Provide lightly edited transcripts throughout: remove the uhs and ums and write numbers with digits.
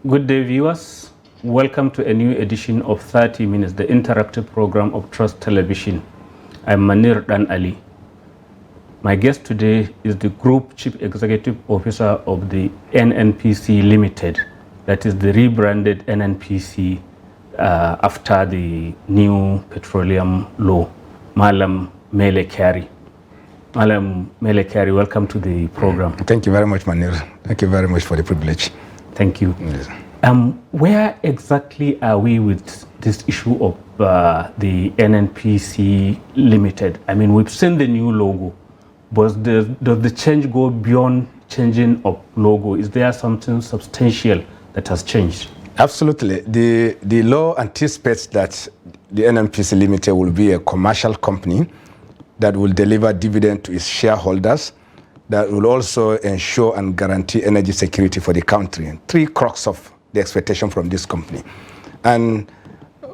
Good day, viewers. Welcome to a new edition of 30 Minutes, the interactive program of Trust Television. I'm Manir Dan Ali. My guest today is the Group Chief Executive Officer of the Nnpc Limited, that is the rebranded Nnpc after the new petroleum law, Malam Mele Kyari. Malam Mele Kyari, welcome to the program. Thank you very much, Manir. Thank you very much for the privilege. Thank you. Yes. Where exactly are we with this issue of the Nnpc Limited? I mean, we've seen the new logo, but does the change go beyond changing of logo? Is there something substantial that has changed? Absolutely. The law anticipates that the Nnpc Limited will be a commercial company that will deliver dividend to its shareholders, that will also ensure and guarantee energy security for the country. Three crux of the expectation from this company. And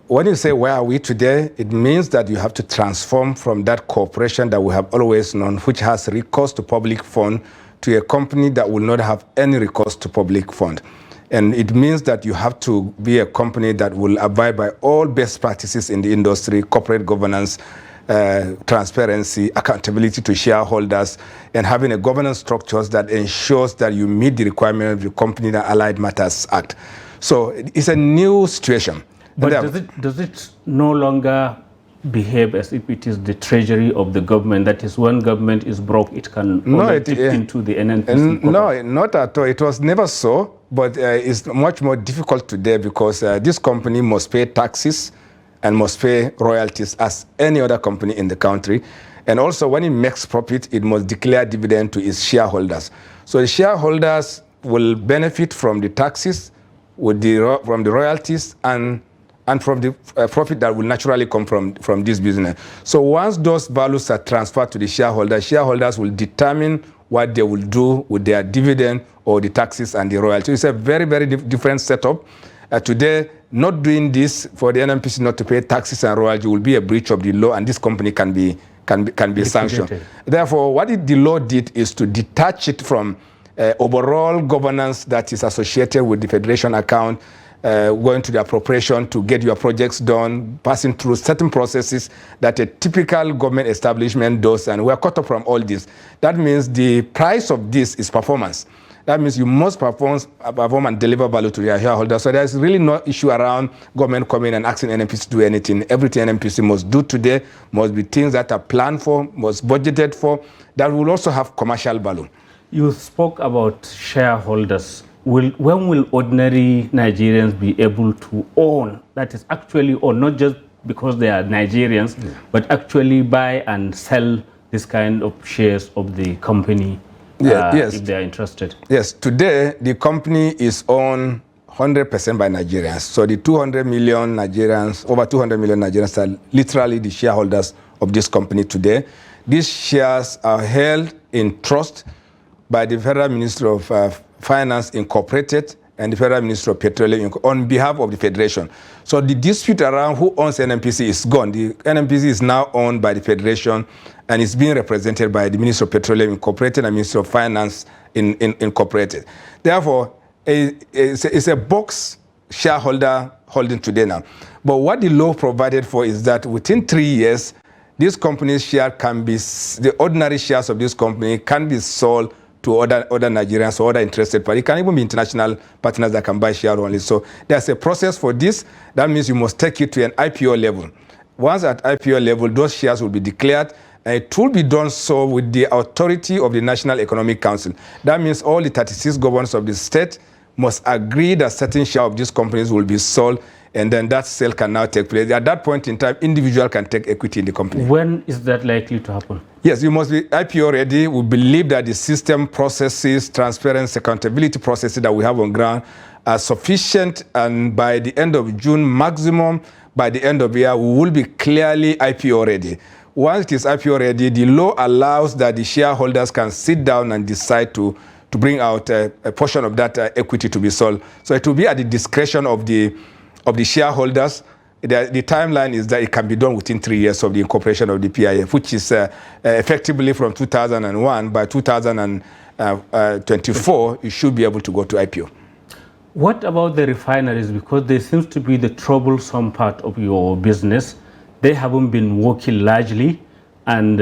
when you say where are we today, it means that you have to transform from that corporation that we have always known, which has recourse to public fund, to a company that will not have any recourse to public fund. And it means that you have to be a company that will abide by all best practices in the industry, corporate governance, transparency, accountability to shareholders, and having a governance structures that ensures that you meet the requirement of the Company and Allied Matters Act. So it's a new situation. But does it no longer behave as if it is the treasury of the government? That is, when government is broke, it can dip into the Nnpc? No, not at all. It was never so, but it's much more difficult today because this company must pay taxes and must pay royalties as any other company in the country. And also, when it makes profit, it must declare dividend to its shareholders. So the shareholders will benefit from the taxes, from the royalties, and from the profit that will naturally come from this business. So once those values are transferred to the shareholders will determine what they will do with their dividend or the taxes and the royalties. It's a very, very different setup. Today, not doing this for the Nnpc not to pay taxes and royalties will be a breach of the law, and this company can be sanctioned. Therefore, what the law did is to detach it from overall governance that is associated with the federation account, going to the appropriation to get your projects done, passing through certain processes that a typical government establishment does, and we're cut off from all this. That means the price of this is performance. That means you must perform and deliver value to your shareholders. So there's really no issue around government coming and asking Nnpc to do anything. Everything Nnpc must do today must be things that are planned for, must budgeted for, that will also have commercial value. You spoke about shareholders. When will ordinary Nigerians be able to own, that is actually own, not just because they are Nigerians, but actually buy and sell this kind of shares of the company? Yes. If they are interested. Yes, today the company is owned 100% by Nigerians. So the 200 million Nigerians, over 200 million Nigerians are literally the shareholders of this company today. These shares are held in trust by the Federal Ministry of Finance Incorporated and the Federal Ministry of Petroleum on behalf of the Federation. So the dispute around who owns Nnpc is gone. The Nnpc is now owned by the Federation and is being represented by the Ministry of Petroleum Incorporated and Ministry of Finance Incorporated. Therefore, it's a box shareholder holding today now. But what the law provided for is that within 3 years, this company's share can be, the ordinary shares of this company can be sold to other Nigerians or other interested parties. It can even be international partners that can buy share only. So there's a process for this. That means you must take it to an IPO level. Once at IPO level, those shares will be declared, and it will be done so with the authority of the National Economic Council. That means all the 36 governors of the state must agree that certain share of these companies will be sold, and then that sale can now take place. At that point in time, individual can take equity in the company. When is that likely to happen? Yes, you must be IPO ready. We believe that the system processes, transparency, accountability processes that we have on ground are sufficient, and by the end of June, maximum by the end of the year, we will be clearly IPO ready. Once it is IPO ready, the law allows that the shareholders can sit down and decide to bring out a portion of that equity to be sold. So it will be at the discretion of the shareholders. The timeline is that it can be done within 3 years of the incorporation of the PIF, which is effectively from 2001. By 2024, you should be able to go to IPO. What about the refineries? Because they seems to be the troublesome part of your business. They haven't been working largely, and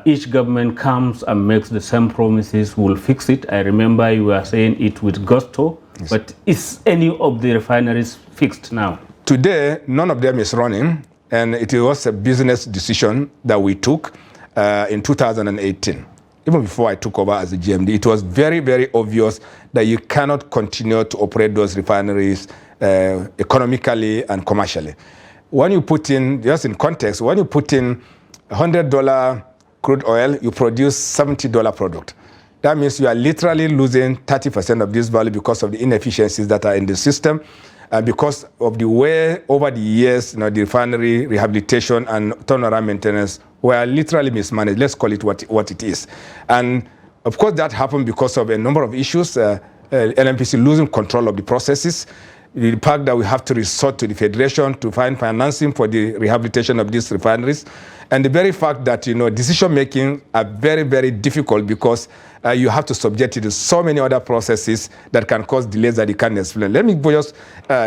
each government comes and makes the same promises, we'll fix it. I remember you were saying it with gusto, yes. But is any of the refineries fixed now? Today, none of them is running, and it was a business decision that we took in 2018. Even before I took over as the GMD, it was very, very obvious that you cannot continue to operate those refineries economically and commercially. When you put in, just in context, when you put in $100 crude oil, you produce $70 product. That means you are literally losing 30% of this value because of the inefficiencies that are in the system, and because of the way over the years, the refinery rehabilitation and turnaround maintenance were literally mismanaged. Let's call it what it is. And of course, that happened because of a number of issues. Nnpc losing control of the processes, the fact that we have to resort to the federation to find financing for the rehabilitation of these refineries, and the very fact that decision making are very, very difficult because you have to subject it to so many other processes that can cause delays that you can't explain. Let me just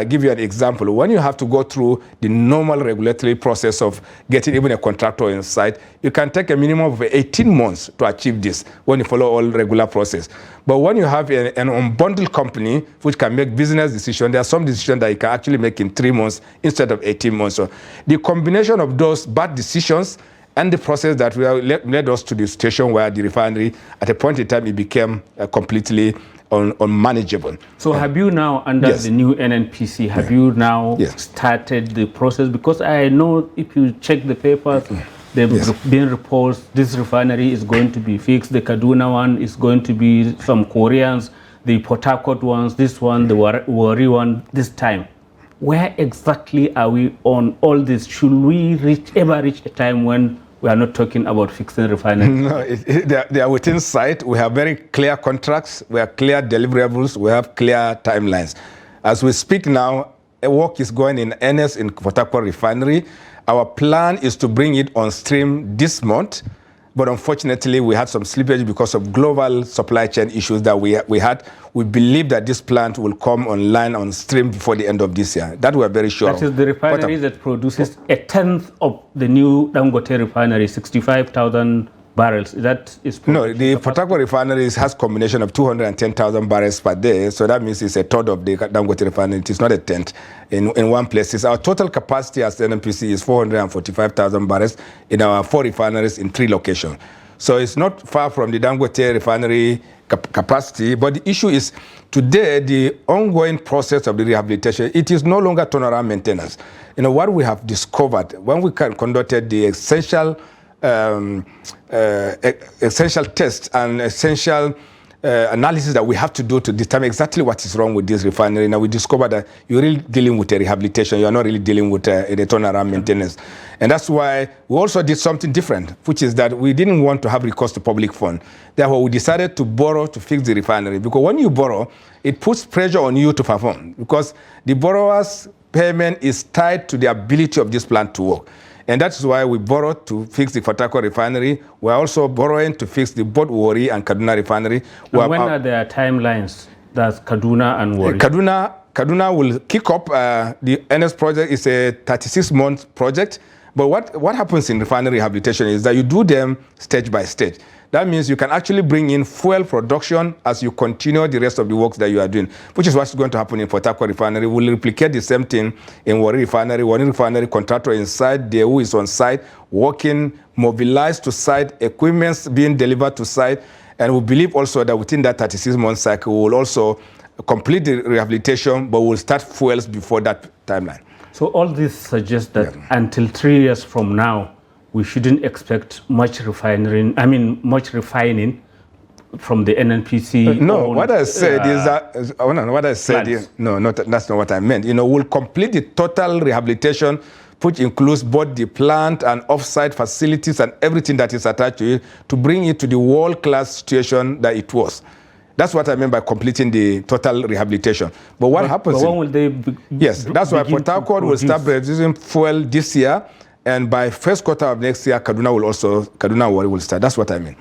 give you an example. When you have to go through the normal regulatory process of getting even a contractor in site, you can take a minimum of 18 months to achieve this when you follow all regular process. But when you have an unbundled company which can make business decisions, there are some decisions that you can actually make in 3 months instead of 18 months. So the combination of those bad decisions and the process that led us to the situation where the refinery, at a point in time, it became completely unmanageable. So have you now, under the new Nnpc, have you now started the process? Because I know if you check the papers, there have been reports, this refinery is going to be fixed, the Kaduna one is going to be some Koreans, the Port Harcourt ones, this one, the Warri one, this time. Where exactly are we on all this? Should we ever reach a time when we are not talking about fixing refineries? No, they are within sight. We have very clear contracts, we have clear deliverables, we have clear timelines. As we speak now, work is going in earnest in Port Harcourt refinery. Our plan is to bring it on stream this month, but unfortunately we had some slippage because of global supply chain issues that we had. We believe that this plant will come online on stream before the end of this year. That we are very sure. That is the refinery that produces a tenth of the new Dangote refinery, 65,000 barrels. That is no, the Port Harcourt refinery has a combination of 210,000 barrels per day. So that means it's a third of the Dangote refinery. It is not a tenth in one place. Our total capacity as the Nnpc is 445,000 barrels in our 4 refineries in 3 locations. So it's not far from the Dangote refinery capacity, but the issue is today the ongoing process of the rehabilitation, it is no longer turnaround maintenance. What we have discovered when we conducted the essential tests and essential analysis that we have to do to determine exactly what is wrong with this refinery. Now we discovered that you're really dealing with a rehabilitation, you're not really dealing with a turnaround maintenance. And that's why we also did something different, which is that we didn't want to have recourse to public fund. Therefore, we decided to borrow to fix the refinery, because when you borrow, it puts pressure on you to perform, because the borrower's payment is tied to the ability of this plant to work. And that's why we borrowed to fix the Port Harcourt refinery. We're also borrowing to fix the both Warri and Kaduna refinery. And when are their timelines? That's Kaduna and Warri. Kaduna will kick up. The NS project is a 36-month project. But what happens in refinery rehabilitation is that you do them stage by stage. That means you can actually bring in fuel production as you continue the rest of the works that you are doing, which is what's going to happen in Port Harcourt refinery. We'll replicate the same thing in Warri refinery. Warri refinery contractor inside, the who is on site, working, mobilized to site, equipment being delivered to site. And we believe also that within that 36-month cycle, we will also complete the rehabilitation, but we'll start fuels before that timeline. So all this suggests that until 3 years from now, we shouldn't expect much refining from the Nnpc. No, what I said is that, what I said is, that's not what I meant. We'll complete the total rehabilitation, which includes both the plant and off-site facilities and everything that is attached to it, to bring it to the world-class situation that it was. That's what I meant by completing the total rehabilitation. But what happens? But when will they yes, that's why Port Harcourt will start producing fuel this year, and by first quarter of next year, Kaduna Warri will start. That's what I mean.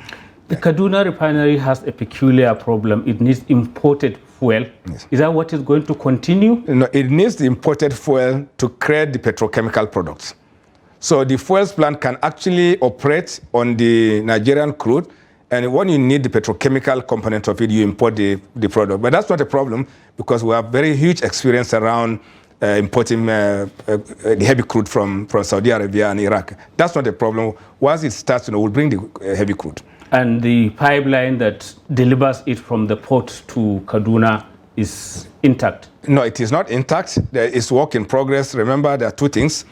The Kaduna refinery has a peculiar problem. It needs imported fuel. Yes. Is that what is going to continue? No, it needs the imported fuel to create the petrochemical products. So the fuels plant can actually operate on the Nigerian crude, and when you need the petrochemical component of it, you import the product. But that's not a problem because we have very huge experience around importing the heavy crude from Saudi Arabia and Iraq. That's not a problem. Once it starts, we'll bring the heavy crude. And the pipeline that delivers it from the port to Kaduna is intact? No, it is not intact. It's work in progress. Remember, there are two things.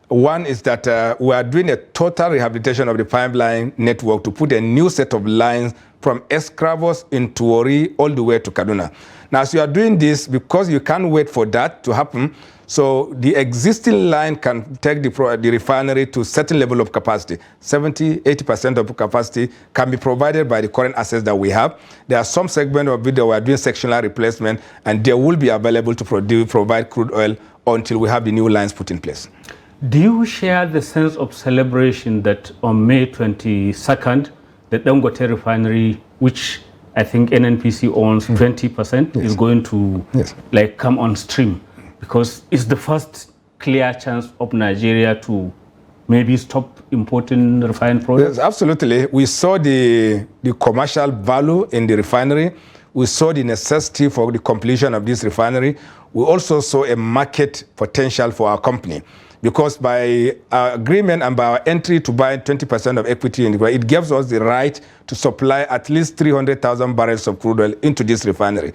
One is that we are doing a total rehabilitation of the pipeline network to put a new set of lines from Escravos into Ori all the way to Kaduna. Now, as you are doing this, because you can't wait for that to happen, so the existing line can take the refinery to a certain level of capacity. 70, 80% of capacity can be provided by the current assets that we have. There are some segments of it that we are doing sectional replacement, and they will be available to provide crude oil until we have the new lines put in place. Do you share the sense of celebration that on May 22nd, the Dangote refinery, which I think Nnpc owns 20%, is going to come on stream? Because it's the first clear chance of Nigeria to maybe stop importing refined products? Yes, absolutely. We saw the commercial value in the refinery. We saw the necessity for the completion of this refinery. We also saw a market potential for our company. Because by our agreement and by our entry to buy 20% of equity in the refinery, it gives us the right to supply at least 300,000 barrels of crude oil into this refinery.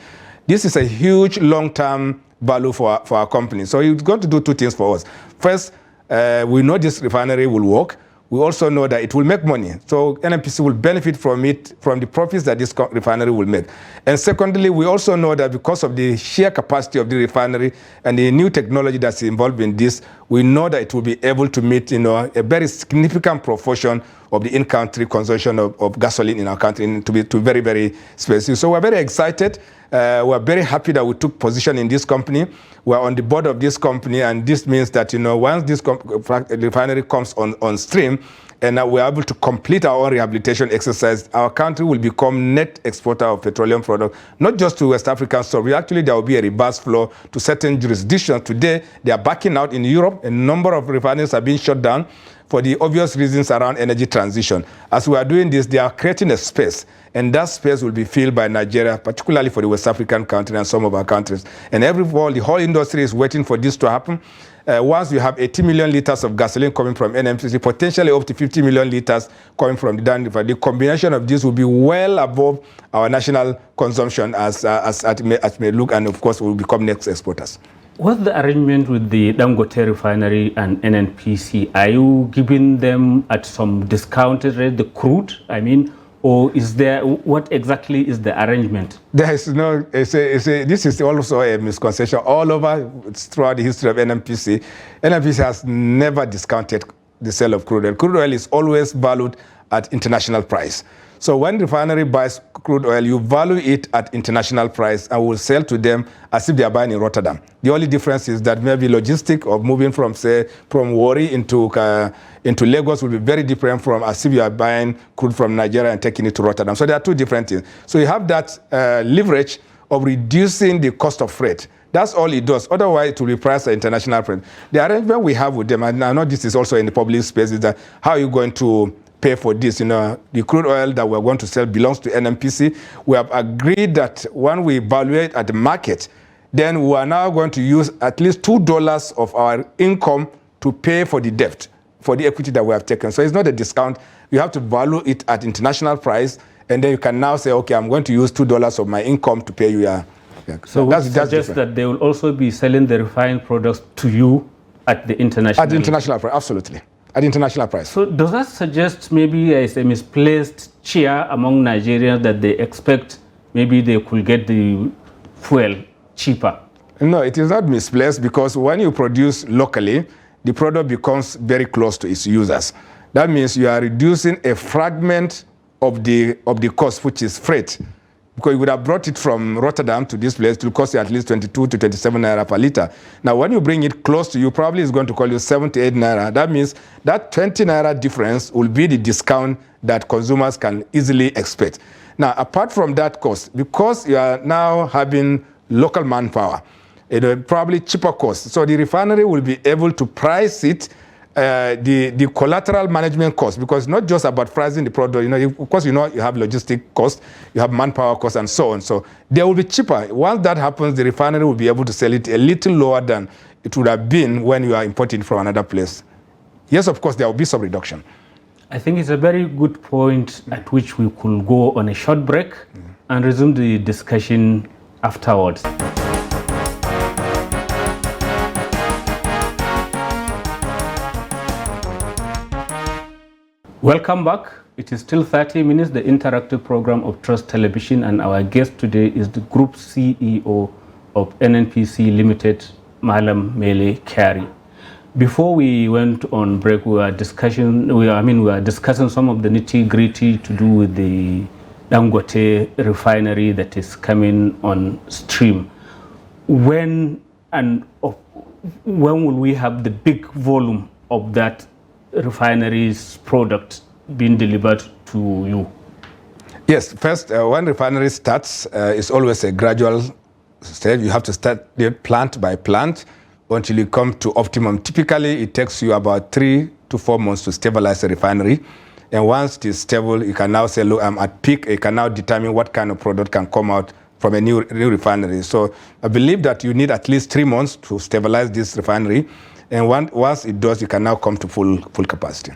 This is a huge long-term value for our company. So it's going to do two things for us. First, we know this refinery will work. We also know that it will make money. So Nnpc will benefit from it, from the profits that this refinery will make. And secondly, we also know that because of the sheer capacity of the refinery and the new technology that's involved in this, we know that it will be able to meet a very significant proportion of the in-country consumption of gasoline in our country to be very, very specific. So we're very excited. We're very happy that we took position in this company. We're on the board of this company, and this means that once this refinery comes on stream, and we're able to complete our own rehabilitation exercise, our country will become net exporter of petroleum products, not just to West African stores. Actually, there will be a reverse flow to certain jurisdictions. Today, they are backing out in Europe. A number of refineries are being shut down for the obvious reasons around energy transition. As we are doing this, they are creating a space, and that space will be filled by Nigeria, particularly for the West African country and some of our countries. And the whole industry is waiting for this to happen. Once you have 80 million liters of gasoline coming from Nnpc, potentially up to 50 million liters coming from the Dan River, the combination of this will be well above our national consumption as it may look, and of course will become next exporters. What's the arrangement with the Dangote refinery and Nnpc? Are you giving them at some discounted rate the crude? Or is there, what exactly is the arrangement? There is no, this is also a misconception all over throughout the history of Nnpc. Nnpc has never discounted the sale of crude oil. Crude oil is always valued at international price. So when the refinery buys crude oil, you value it at international price and will sell to them as if they are buying in Rotterdam. The only difference is that maybe logistic of moving from Warri into Lagos will be very different from as if you are buying crude from Nigeria and taking it to Rotterdam. So there are two different things. So you have that leverage of reducing the cost of freight. That's all it does. Otherwise, it will be priced at international price. The arrangement we have with them, and I know this is also in the public space, is that how are you going to pay for this? The crude oil that we're going to sell belongs to Nnpc. We have agreed that when we evaluate at the market, then we are now going to use at least $2 of our income to pay for the debt, for the equity that we have taken. So it's not a discount. You have to value it at international price, and then you can now say, okay, I'm going to use $2 of my income to pay you. So that suggests that they will also be selling the refined products to you at the international price, absolutely. At international price. So does that suggest maybe there is a misplaced cheer among Nigerians that they expect maybe they could get the fuel cheaper? No, it is not misplaced, because when you produce locally, the product becomes very close to its users. That means you are reducing a fragment of the cost, which is freight, because you would have brought it from Rotterdam to this place. It will cost you at least 22 to 27 naira per liter. Now, when you bring it close to you, probably it's going to call you 78 naira. That means that 20 naira difference will be the discount that consumers can easily expect. Now, apart from that cost, because you are now having local manpower, it will probably cheaper cost. So the refinery will be able to price it, the collateral management cost, because it's not just about pricing the product. Of course, you have logistic cost, you have manpower cost, and so on. So they will be cheaper. Once that happens, the refinery will be able to sell it a little lower than it would have been when you are importing from another place. Yes, of course, there will be some reduction. I think it's a very good point at which we could go on a short break and resume the discussion afterwards. Welcome back. It is still 30 minutes, the interactive program of Trust Television, and our guest today is the Group CEO of Nnpc Limited, Madam Mele Kyari. Before we went on break, we were discussing some of the nitty-gritty to do with the Dangote refinery that is coming on stream. When will we have the big volume of that refinery's product being delivered to you? Yes, first, when refinery starts, it's always a gradual stage. You have to start plant by plant until you come to optimum. Typically, it takes you about 3 to 4 months to stabilize a refinery. And once it is stable, you can now say, look, I'm at peak. You can now determine what kind of product can come out from a new refinery. So I believe that you need at least 3 months to stabilize this refinery. And once it does, you can now come to full capacity.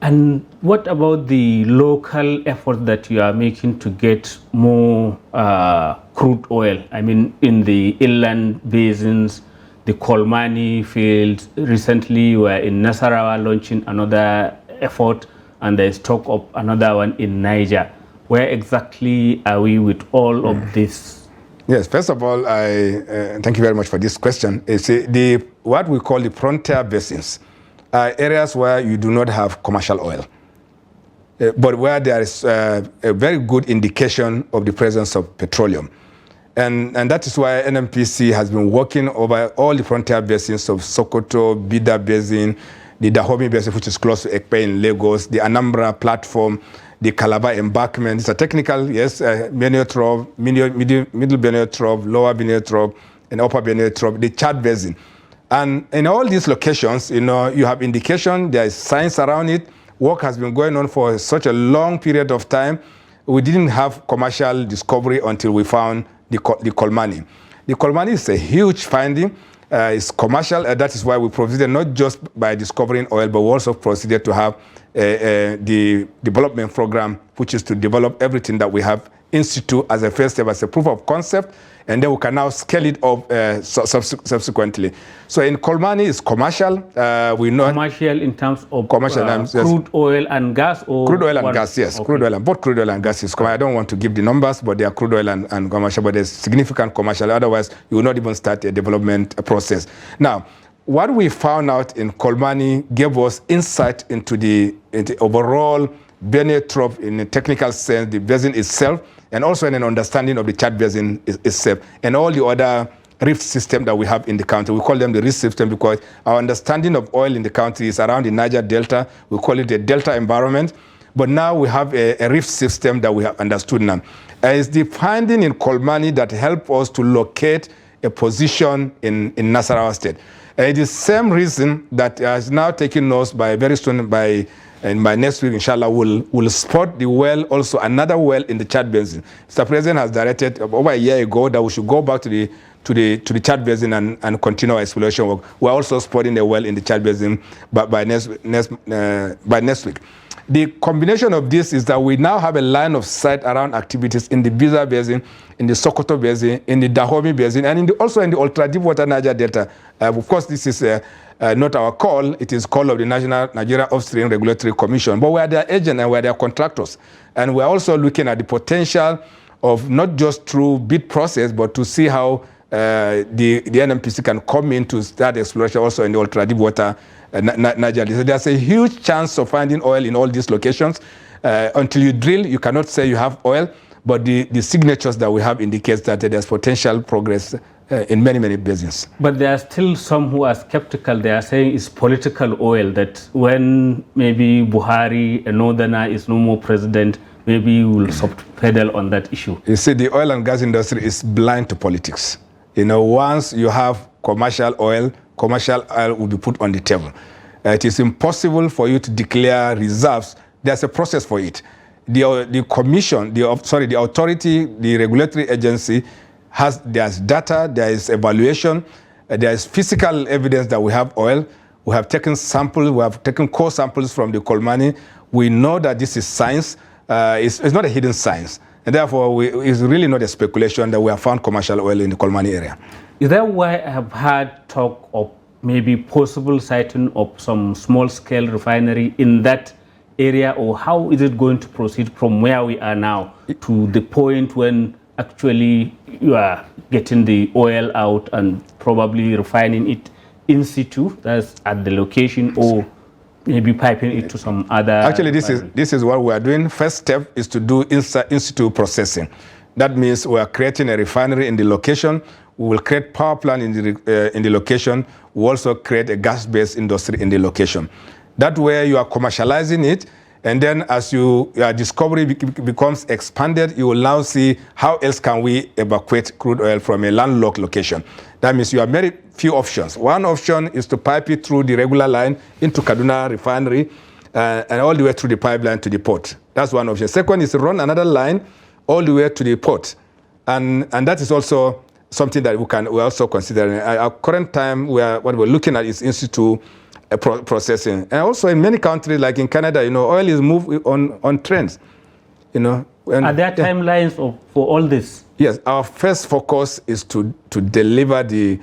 And what about the local effort that you are making to get more crude oil? I mean, in the inland basins, the Kolmani field. Recently, we were in Nasarawa launching another effort, and there's talk of another one in Niger. Where exactly are we with all of this? Yes, first of all, I thank you very much for this question. It's what we call the frontier basins are areas where you do not have commercial oil, but where there is a very good indication of the presence of petroleum. And that is why Nnpc has been working over all the frontier basins of Sokoto, Bida Basin, the Dahomey Basin, which is close to Ekpe in Lagos, the Anambra platform, the Calabar embankment. It's a technical, yes, Benue Trough, middle Benue Trough, lower Benue Trough, and upper Benue Trough, the Chad Basin. And in all these locations, you have indication, there is science around it. Work has been going on for such a long period of time. We didn't have commercial discovery until we found the Kolmani. The Kolmani is a huge finding. It's commercial. That is why we proceeded not just by discovering oil, but we also proceeded to have the development program, which is to develop everything that we have in situ as a first step, as a proof of concept, and then we can now scale it up subsequently. So in Kolmani, it's commercial. We know commercial in terms of yes. Crude oil and gas, or crude oil and gas. Yes, okay. Crude oil and both crude oil and gas is. I don't want to give the numbers, but they are crude oil and commercial. But there's significant commercial. Otherwise, you will not even start a development process. Now, what we found out in Kolmani gave us insight into the overall Benue Trough in a technical sense, the basin itself, and also in an understanding of the Chad Basin itself, and all the other rift system that we have in the country. We call them the rift system because our understanding of oil in the country is around the Niger Delta. We call it a delta environment. But now we have a rift system that we have understood now. It's the finding in Kolmani that helped us to locate a position in Nasarawa State. And it is the same reason that is now taking us by very soon, by next week, inshallah, we'll spot the well, also another well in the Chad Basin. Mr. President has directed over a year ago that we should go back to the Chad Basin and continue our exploration work. We're also spotting a well in the Chad Basin by next week. The combination of this is that we now have a line of sight around activities in the Biza Basin, in the Sokoto Basin, in the Dahomey Basin, and also in the ultra-deep water Niger Delta. Of course, this is not our call. It is call of the Nigeria Upstream Regulatory Commission. But we are their agent and we are their contractors. And we're also looking at the potential of not just through bid process, but to see how the Nnpc can come in to start exploration also in the ultra-deep water Niger. So there's a huge chance of finding oil in all these locations. Until you drill, you cannot say you have oil. but the signatures that we have indicates that there's potential progress in many, many basins. But there are still some who are skeptical. They are saying it's political oil, that when maybe Buhari, a northerner, is no more president, maybe we will soft pedal on that issue. You see, the oil and gas industry is blind to politics. You know, once you have commercial oil will be put on the table. It is impossible for you to declare reserves. There's a process for it. The commission, the authority, the regulatory agency, there's data, there is evaluation, there is physical evidence that we have oil. We have taken samples, we have taken core samples from the coal mine. We know that this is science. It's not a hidden science. And therefore, it's really not a speculation that we have found commercial oil in the coal mine area. Is that why I have had talk of maybe possible siting of some small-scale refinery in that area, or how is it going to proceed from where we are now to the point when actually you are getting the oil out and probably refining it in situ, that's at the location, or maybe piping it to some other... Actually, this is what we are doing. First step is to do in situ processing. That means we are creating a refinery in the location. We will create power plant in the location. We also create a gas-based industry in the location. That way you are commercializing it, and then as your discovery becomes expanded, you will now see how else can we evacuate crude oil from a landlocked location. That means you have very few options. One option is to pipe it through the regular line into Kaduna refinery and all the way through the pipeline to the port. That's one option. Second is to run another line all the way to the port. And that is also something that we're also considering. At our current time, what we're looking at is in situ processing. And also in many countries, like in Canada, you know, oil is moved on trains. You know. Are there timelines for all this? Yes, our first focus is to deliver the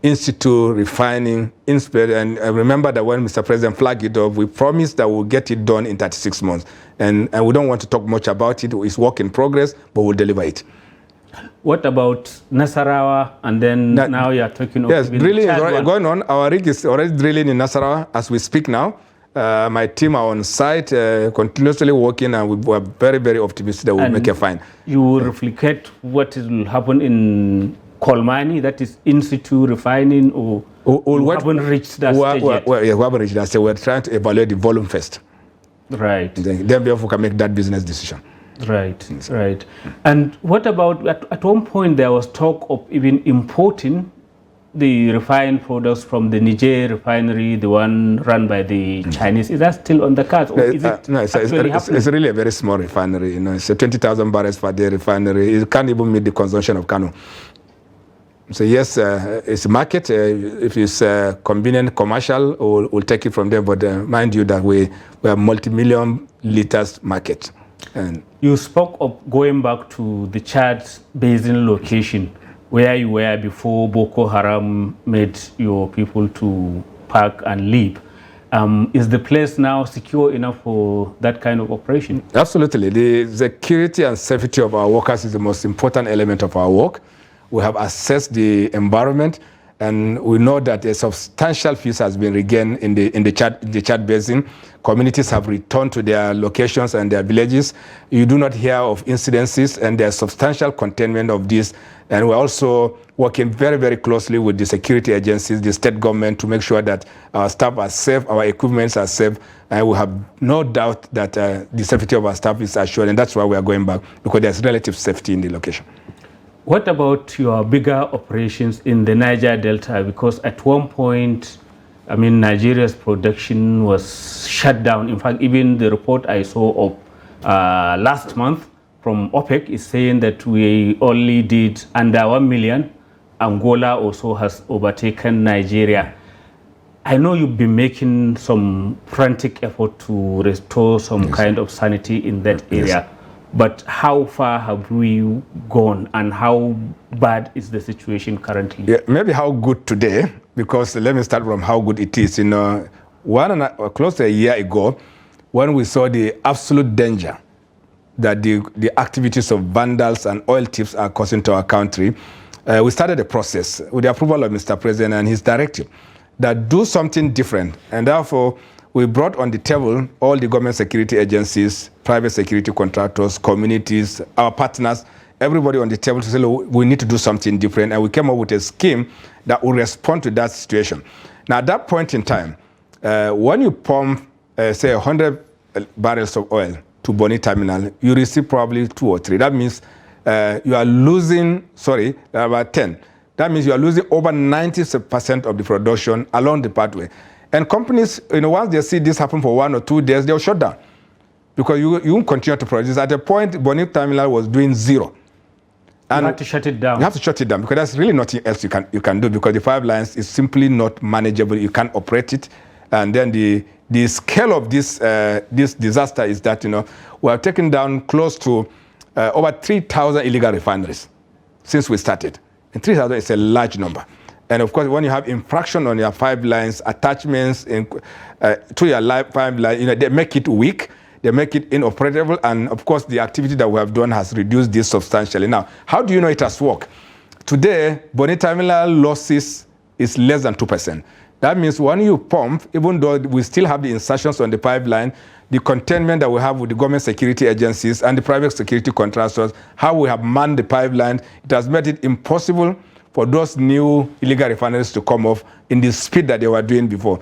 in situ refining, and remember that when Mr. President flagged it up, we promised that we'll get it done in 36 months. And we don't want to talk much about it. It's work in progress, but we'll deliver it. What about Nasarawa? And then now you are talking about... Yes, drilling is going on. Our rig is already drilling in Nasarawa as we speak now. My team are on site, continuously working, and we are very, very optimistic that we'll make a find. You will replicate what will happen in Kolmani, that is in situ refining, or we haven't reached that stage yet? We haven't reached that stage. We're trying to evaluate the volume first. Right. Then therefore we can make that business decision. Right, right. And what about, at one point there was talk of even importing the refined products from the Niger refinery, the one run by the Chinese. Is that still on the cards? Or is it no, it's really a very small refinery. You know, it's a 20,000 barrels per day refinery. It can't even meet the consumption of Kano. So yes, it's a market. If it's convenient commercial, we'll take it from there. But mind you that we are multi-million liters market. And you spoke of going back to the Chad Basin location, where you were before Boko Haram made your people to pack and leave. Is the place now secure enough for that kind of operation? Absolutely. The security and safety of our workers is the most important element of our work. We have assessed the environment, and we know that a substantial peace has been regained in the Chad Basin. Communities have returned to their locations and their villages. You do not hear of incidences, and there's substantial containment of this. And we're also working very, very closely with the security agencies, the state government, to make sure that our staff are safe, our equipments are safe, and we have no doubt that the safety of our staff is assured, and that's why we are going back, because there's relative safety in the location. What about your bigger operations in the Niger Delta? Because at one point, I mean, Nigeria's production was shut down. In fact, even the report I saw of last month from OPEC is saying that we only did under 1 million. Angola also has overtaken Nigeria. I know you've been making some frantic effort to restore some kind of sanity in that area. But how far have we gone, and how bad is the situation currently? Yeah, maybe how good today, because let me start from how good it is. You know, close to a year ago, when we saw the absolute danger that the activities of vandals and oil thieves are causing to our country, we started a process with the approval of Mr. President and his directive that do something different. And therefore, we brought on the table all the government security agencies, private security contractors, communities, our partners, everybody on the table to say, look, we need to do something different. And we came up with a scheme that will respond to that situation. Now, at that point in time, when you pump, say, 100 barrels of oil to Bonny Terminal, you receive probably 2 or 3. That means you are losing, about 10. That means you are losing over 90% of the production along the pathway. And companies, once they see this happen for 1 or 2 days, they'll shut down. Because you won't continue to produce. At the point, Bonny Terminal was doing 0. And you have to shut it down. You have to shut it down because there's really nothing else you can do because the pipelines is simply not manageable. You can't operate it. And then the scale of this disaster is that, we have taken down close to over 3,000 illegal refineries since we started. And 3,000 is a large number. And of course, when you have infraction on your pipelines, attachments to your pipeline, they make it weak, they make it inoperable, and of course, the activity that we have done has reduced this substantially. Now, how do you know it has worked? Today, Bonny Terminal losses is less than 2%. That means when you pump, even though we still have the insertions on the pipeline, the containment that we have with the government security agencies and the private security contractors, how we have manned the pipeline, it has made it impossible for those new illegal refineries to come off in the speed that they were doing before.